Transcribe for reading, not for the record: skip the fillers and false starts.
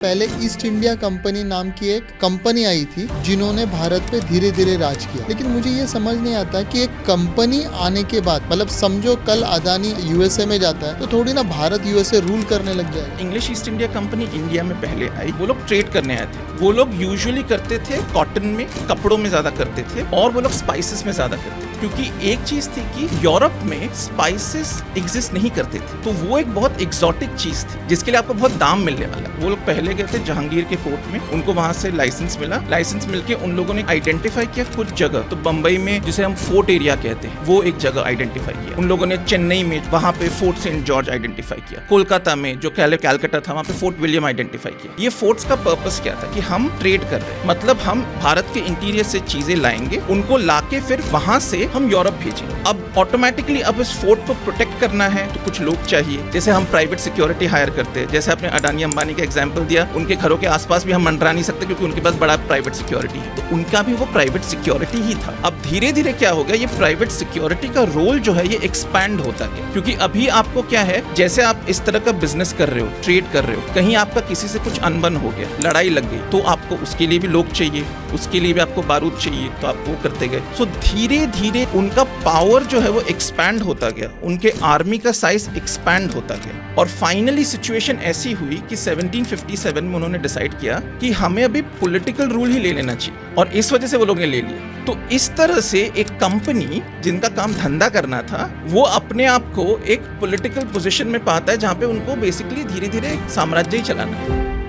पहले east India company नाम की एक कंपनी आई थी जिन्होंने भारत पे धीरे धीरे राज किया। लेकिन मुझे ये समझ नहीं आता कि एक कंपनी आने के बाद, मतलब समझो कल अदानी यूएसए में जाता है तो थोड़ी ना भारत यूएसए रूल करने लग जाएगा। English east India company India में पहले आई। वो लोग ट्रेड करने आए थे। वो लोग यूजुअली करते थे कॉटन में, कपड़ों में ज्यादा करते थे, और वो लोग स्पाइसेस में ज्यादा करते थे, क्योंकि एक चीज थी कि यूरोप में स्पाइसेस एग्जिस्ट नहीं करते थे, तो वो एक बहुत एक्सोटिक चीज थी जिसके लिए आपको बहुत दाम मिलने वाला। वो लोग पहले गए थे जहांगीर के फोर्ट में, उनको वहां से लाइसेंस मिला। लाइसेंस मिलके उन लोगों ने आइडेंटिफाई किया कुछ जगह। तो बंबई में जिसे हम फोर्ट एरिया कहते हैं, वो एक जगह आइडेंटिफाई किया उन लोगों ने। चेन्नई में वहां पे फोर्ट सेंट जॉर्ज आइडेंटिफाई किया। कोलकाता में जो कैलकाटा था, वहां पे फोर्ट विलियम आइडेंटिफाई किया। ये फोर्ट्स का पर्पस क्या था कि हम ट्रेड कर रहे हैं, मतलब हम भारत के इंटीरियर से चीजें लाएंगे, उनको लाके फिर वहां से हम यूरोप भेजेंगे। अब ऑटोमेटिकली अब इस फोर्ट को प्रोटेक्ट करना है तो कुछ लोग चाहिए। जैसे हम प्राइवेट सिक्योरिटी हायर करते हैं, जैसे आपने अडानी अंबानी का एग्जांपल दिया, उनके घरों के आसपास भी हम मंडरा नहीं सकते क्योंकि उनके पास बड़ा प्राइवेट सिक्योरिटी है, तो उनका भी वो प्राइवेट सिक्योरिटी ही था। अब धीरे धीरे क्या हो गया, ये प्राइवेट सिक्योरिटी का रोल जो है ये एक्सपैंड होता गया, क्योंकि अभी आपको क्या है, जैसे आप इस तरह का बिजनेस कर रहे हो, ट्रेड कर रहे हो, कहीं आपका किसी से कुछ अनबन हो गया, लड़ाई लग गई, तो आपको उसके लिए भी लोग चाहिए, उसके लिए भी आपको बारूद चाहिए, तो आप वो करते गए। सो धीरे धीरे उनका पावर जो है वो एक्सपैंड होता गया, उनके आर्मी का साइज एक्सपैंड होता गया, और फाइनली सिचुएशन ऐसी हुई कि 1757 में उन्होंने डिसाइड किया कि हमें अभी पॉलिटिकल रूल ही ले लेना चाहिए, और इस वजह से वो लोग ने ले लिया। तो इस तरह से एक कंपनी जिनका काम धंधा करना था, वो अपने आप को एक पॉलिटिकल पोजीशन में पाता है जहां पे उनको बेसिकली धीरे धीरे साम्राज्य ही चलाना है।